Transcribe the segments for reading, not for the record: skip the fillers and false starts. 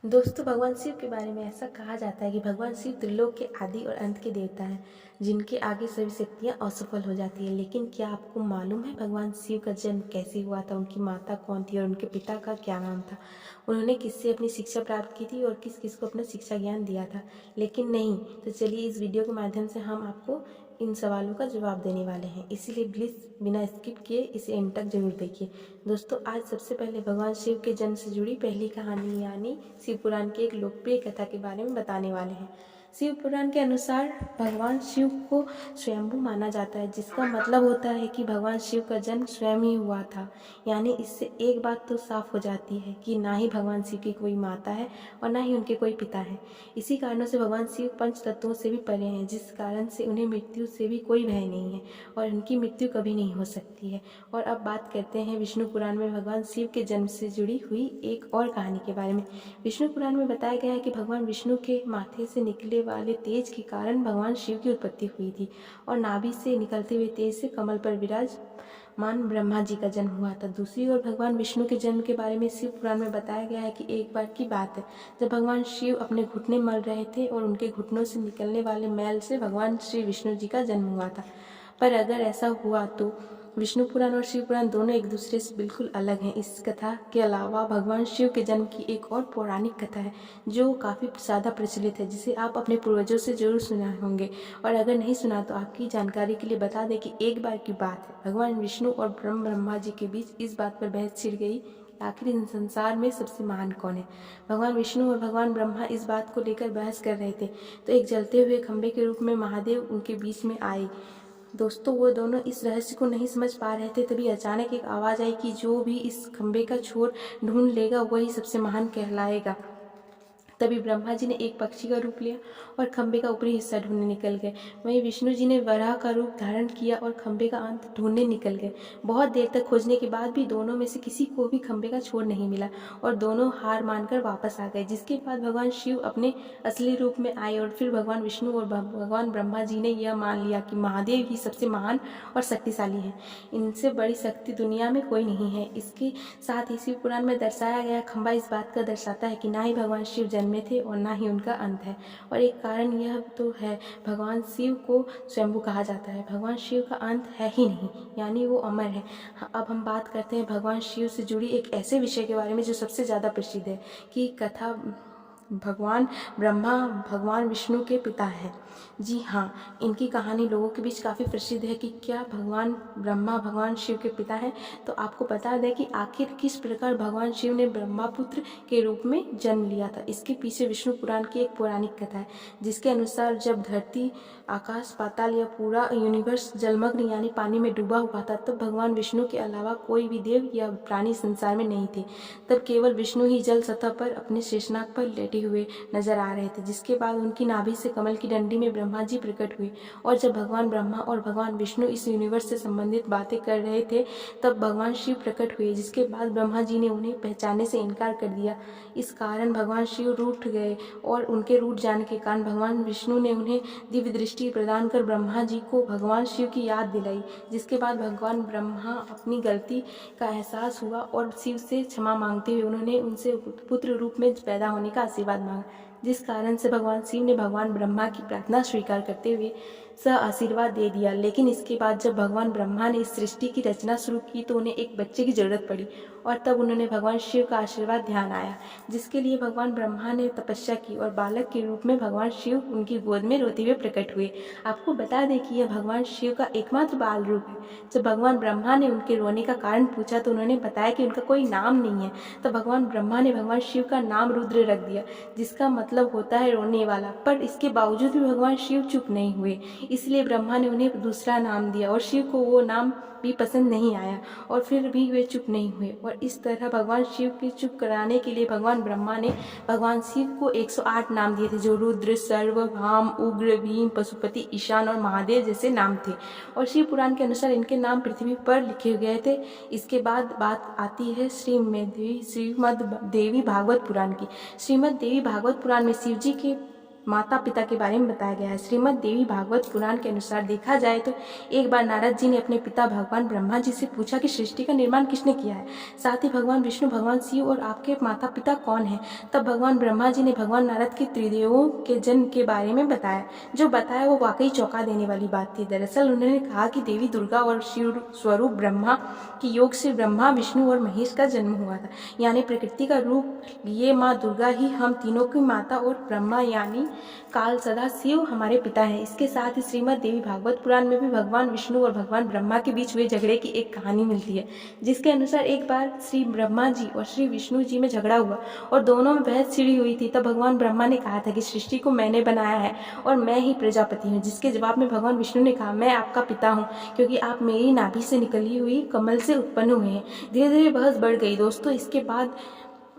दोस्तों, भगवान शिव के बारे में ऐसा कहा जाता है कि भगवान शिव त्रिलोक के आदि और अंत के देवता हैं, जिनके आगे सभी शक्तियाँ असफल हो जाती हैं। लेकिन क्या आपको मालूम है भगवान शिव का जन्म कैसे हुआ था, उनकी माता कौन थी और उनके पिता का क्या नाम था? उन्होंने किससे अपनी शिक्षा प्राप्त की थी और किस किस को अपना शिक्षा ज्ञान दिया था? लेकिन नहीं। तो चलिए इस वीडियो के माध्यम से हम आपको इन सवालों का जवाब देने वाले हैं, इसीलिए प्लीज़ बिना स्किप किए इसे एंड तक जरूर देखिए। दोस्तों, आज सबसे पहले भगवान शिव के जन्म से जुड़ी पहली कहानी यानी शिव पुराण की एक लोकप्रिय कथा के बारे में बताने वाले हैं। शिव पुराण के अनुसार भगवान शिव को स्वयंभू माना जाता है, जिसका मतलब होता है कि भगवान शिव का जन्म स्वयं ही हुआ था। यानी इससे एक बात तो साफ हो जाती है कि ना ही भगवान शिव की कोई माता है और ना ही उनके कोई पिता है। इसी कारणों से भगवान शिव पंच तत्वों से भी परे हैं, जिस कारण से उन्हें मृत्यु से भी कोई भय नहीं है और उनकी मृत्यु कभी नहीं हो सकती है। और अब बात करते हैं विष्णु पुराण में भगवान शिव के जन्म से जुड़ी हुई एक और कहानी के बारे में। विष्णु पुराण में बताया गया है कि भगवान विष्णु के माथे से निकले वाले तेज के कारण भगवान शिव की उत्पत्ति हुई थी और नाभि से निकलते हुए तेज से कमल पर विराजमान ब्रह्मा जी का जन्म हुआ था। दूसरी ओर भगवान विष्णु के जन्म के बारे में शिव पुराण में बताया गया है कि एक बार की बात है, जब भगवान शिव अपने घुटने मल रहे थे और उनके घुटनों से निकलने वाले मैल से भगवान श्री विष्णु जी का जन्म हुआ था। पर अगर ऐसा हुआ तो विष्णु पुराण और शिव पुराण दोनों एक दूसरे से बिल्कुल अलग हैं। इस कथा के अलावा भगवान शिव के जन्म की एक और पौराणिक कथा है जो काफ़ी ज़्यादा प्रचलित है, जिसे आप अपने पूर्वजों से जरूर सुना होंगे। और अगर नहीं सुना तो आपकी जानकारी के लिए बता दें कि एक बार की बात है, भगवान विष्णु और ब्रह्मा जी के बीच इस बात पर बहस छिड़ गई, आखिर इन संसार में सबसे महान कौन है। भगवान विष्णु और भगवान ब्रह्मा इस बात को लेकर बहस कर रहे थे, तो एक जलते हुए खंभे के रूप में महादेव उनके बीच में आए। दोस्तों, वो दोनों इस रहस्य को नहीं समझ पा रहे थे, तभी अचानक एक आवाज़ आई कि जो भी इस खंबे का छोर ढूंढ लेगा वही सबसे महान कहलाएगा। तभी ब्रह्मा जी ने एक पक्षी का रूप लिया और खंबे का ऊपरी हिस्सा ढूंढने निकल गए। वहीं विष्णु जी ने वराह का रूप धारण किया और खंबे का अंत ढूंढने निकल गए। बहुत देर तक खोजने के बाद भी दोनों में से किसी को भी खंबे का छोर नहीं मिला और दोनों हार मानकर वापस आ गए। जिसके बाद भगवान शिव अपने असली रूप में आए और फिर भगवान विष्णु और भगवान ब्रह्मा जी ने यह मान लिया कि महादेव ही सबसे महान और शक्तिशाली हैं। इनसे बड़ी शक्ति दुनिया में कोई नहीं है। इसके साथ ही शिव पुराण में दर्शाया गया खंबा इस बात का दर्शाता है कि ना ही भगवान शिव जन्मे थे और ना ही उनका अंत है। और एक कारण यह तो है, भगवान शिव को स्वयंभू कहा जाता है। भगवान शिव का अंत है ही नहीं, यानी वो अमर है। अब हम बात करते हैं भगवान शिव से जुड़ी एक ऐसे विषय के बारे में जो सबसे ज़्यादा प्रसिद्ध है कि कथा भगवान ब्रह्मा भगवान विष्णु के पिता हैं। जी हाँ, इनकी कहानी लोगों के बीच काफ़ी प्रसिद्ध है कि क्या भगवान ब्रह्मा भगवान शिव के पिता हैं। तो आपको बता दें कि आखिर किस प्रकार भगवान शिव ने ब्रह्मापुत्र के रूप में जन्म लिया था। इसके पीछे विष्णु पुराण की एक पौराणिक कथा है, जिसके अनुसार जब धरती आकाश पाताल या पूरा यूनिवर्स जलमग्न यानी पानी में डूबा हुआ था, तब भगवान विष्णु के अलावा कोई भी देव या प्राणी संसार में नहीं थे। तब केवल विष्णु ही जल सतह पर अपने शेषनाग पर लेटे हुए नजर आ रहे थे। जिसके बाद उनकी नाभि से कमल की डंडी में ब्रह्मा जी प्रकट हुए और जब भगवान ब्रह्मा और भगवान विष्णु इस यूनिवर्स से संबंधित बातें कर रहे थे, तब भगवान शिव प्रकट हुए। जिसके बाद ब्रह्मा जी ने उन्हें पहचानने से इनकार कर दिया। इस कारण भगवान शिव रूठ गए और उनके रूठ जाने के कारण भगवान विष्णु ने उन्हें दिव्य दृष्टि प्रदान कर ब्रह्मा जी को भगवान शिव की याद दिलाई। जिसके बाद भगवान ब्रह्मा अपनी गलती का एहसास हुआ और शिव से क्षमा मांगते हुए उन्होंने उनसे पुत्र रूप में पैदा होने का आशीर्वाद मांगा। जिस कारण से भगवान शिव ने भगवान ब्रह्मा की प्रार्थना स्वीकार करते हुए आशीर्वाद दे दिया। लेकिन इसके बाद जब भगवान ब्रह्मा ने इस सृष्टि की रचना शुरू की तो उन्हें एक बच्चे की जरूरत पड़ी और तब उन्होंने भगवान शिव का आशीर्वाद ध्यान आया, जिसके लिए भगवान ब्रह्मा ने तपस्या की और बालक के रूप में भगवान शिव उनकी गोद में रोते हुए प्रकट हुए। आपको बता दें कि यह भगवान शिव का एकमात्र बाल रूप है। जब भगवान ब्रह्मा ने उनके रोने का कारण पूछा तो उन्होंने बताया कि उनका कोई नाम नहीं है। तब भगवान ब्रह्मा ने भगवान शिव का नाम रुद्र रख दिया, जिसका मतलब होता है रोने वाला। पर इसके बावजूद भी भगवान शिव चुप नहीं हुए, इसलिए ब्रह्मा ने उन्हें दूसरा नाम दिया और शिव को वो नाम भी पसंद नहीं आया और फिर भी वे चुप नहीं हुए। और इस तरह भगवान शिव के चुप कराने के लिए भगवान ब्रह्मा ने भगवान शिव को 108 नाम दिए थे, जो रुद्र, सर्व, भाम, उग्र, भीम, पशुपति, ईशान और महादेव जैसे नाम थे। और शिव पुराण के अनुसार इनके नाम पृथ्वी पर लिखे गए थे। इसके बाद बात आती है श्रीमद् देवी भागवत पुराण की। श्रीमद् देवी भागवत पुराण में शिव जी के माता पिता के बारे में बताया गया है। श्रीमद् देवी भागवत पुराण के अनुसार देखा जाए तो एक बार नारद जी ने अपने पिता भगवान ब्रह्मा जी से पूछा कि सृष्टि का निर्माण किसने किया है, साथ ही भगवान विष्णु, भगवान शिव और आपके माता पिता कौन हैं। तब भगवान ब्रह्मा जी ने भगवान नारद के त्रिदेवों के जन्म के बारे में बताया। जो बताया वो वाकई चौंका देने वाली बात थी। दरअसल उन्होंने कहा कि देवी दुर्गा और शिव स्वरूप ब्रह्मा के योग से ब्रह्मा, विष्णु और महेश का जन्म हुआ था। यानी प्रकृति का रूप लिए माँ दुर्गा ही हम तीनों की माता और ब्रह्मा यानी काल सदा शिव हमारे पिता हैं। इसके साथ ही श्रीमद् देवी भागवत पुराण में भी भगवान विष्णु और भगवान ब्रह्मा के बीच हुए झगड़े की एक कहानी मिलती है, जिसके अनुसार एक बार श्री ब्रह्मा जी और श्री विष्णु जी में झगड़ा हुआ और दोनों में बहस छिड़ी हुई थी। तब भगवान ब्रह्मा ने कहा था कि सृष्टि को मैंने बनाया है और मैं ही प्रजापति हूँ, जिसके जवाब में भगवान विष्णु ने कहा, मैं आपका पिता हूँ क्योंकि आप मेरी नाभि से निकली हुई कमल से उत्पन्न हुए हैं। धीरे धीरे बहस बढ़ गई दोस्तों। इसके बाद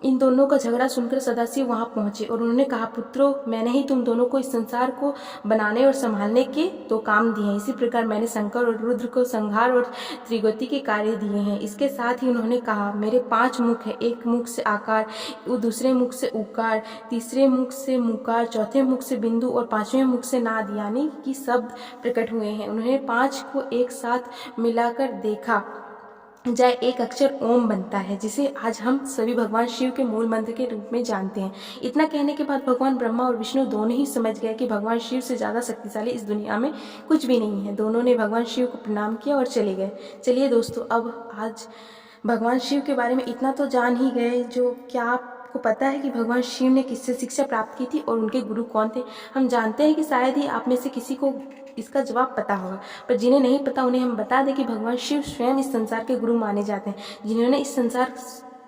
इन दोनों का झगड़ा सुनकर सदाशिव वहां पहुंचे और उन्होंने कहा, पुत्रों, मैंने ही तुम दोनों को इस संसार को बनाने और संभालने के तो काम दिए हैं। इसी प्रकार मैंने शंकर और रुद्र को संहार और त्रिगति के कार्य दिए हैं। इसके साथ ही उन्होंने कहा, मेरे 5 मुख है, एक मुख से आकार, दूसरे मुख से उकार, तीसरे मुख से मुकार, चौथे मुख से बिंदु और 5वें मुख से नाद यानी कि शब्द प्रकट हुए हैं। उन्होंने 5 को एक साथ मिलाकर देखा जाए एक अक्षर ओम बनता है, जिसे आज हम सभी भगवान शिव के मूल मंत्र के रूप में जानते हैं। इतना कहने के बाद भगवान ब्रह्मा और विष्णु दोनों ही समझ गए कि भगवान शिव से ज़्यादा शक्तिशाली इस दुनिया में कुछ भी नहीं है। दोनों ने भगवान शिव को प्रणाम किया और चले गए। चलिए दोस्तों, अब आज भगवान शिव के बारे में इतना तो जान ही गए। जो क्या आपको पता है कि भगवान शिव ने किससे शिक्षा प्राप्त की थी और उनके गुरु कौन थे? हम जानते हैं कि शायद ही आप में से किसी को इसका जवाब पता होगा, पर जिन्हें नहीं पता उन्हें हम बता दें कि भगवान शिव स्वयं इस संसार के गुरु माने जाते हैं, जिन्होंने इस संसार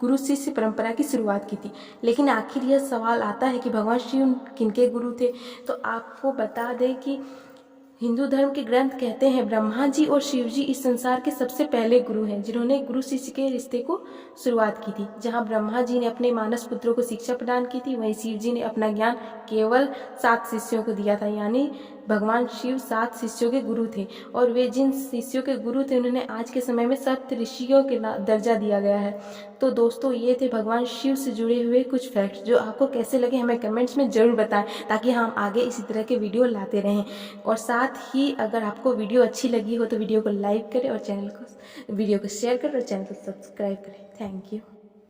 गुरु शिष्य परंपरा की शुरुआत की थी। लेकिन आखिर यह सवाल आता है कि भगवान शिव किनके गुरु थे? तो आपको बता दें कि हिंदू धर्म के ग्रंथ कहते हैं ब्रह्मा जी और शिव जी इस संसार के सबसे पहले गुरु हैं, जिन्होंने गुरु शिष्य के रिश्ते को शुरुआत की थी। जहां ब्रह्मा जी ने अपने मानस पुत्रों को शिक्षा प्रदान की थी, वहीं शिव जी ने अपना ज्ञान केवल 7 शिष्यों को दिया था। यानी भगवान शिव 7 शिष्यों के गुरु थे और वे जिन शिष्यों के गुरु थे उन्होंने आज के समय में सप्त ऋषियों के दर्जा दिया गया है। तो दोस्तों, ये थे भगवान शिव से जुड़े हुए कुछ फैक्ट्स, जो आपको कैसे लगे हमें कमेंट्स में ज़रूर बताएं, ताकि हम आगे इसी तरह के वीडियो लाते रहें। और साथ ही अगर आपको वीडियो अच्छी लगी हो तो वीडियो को लाइक करें और वीडियो को शेयर करें और चैनल को सब्सक्राइब करें। Thank you.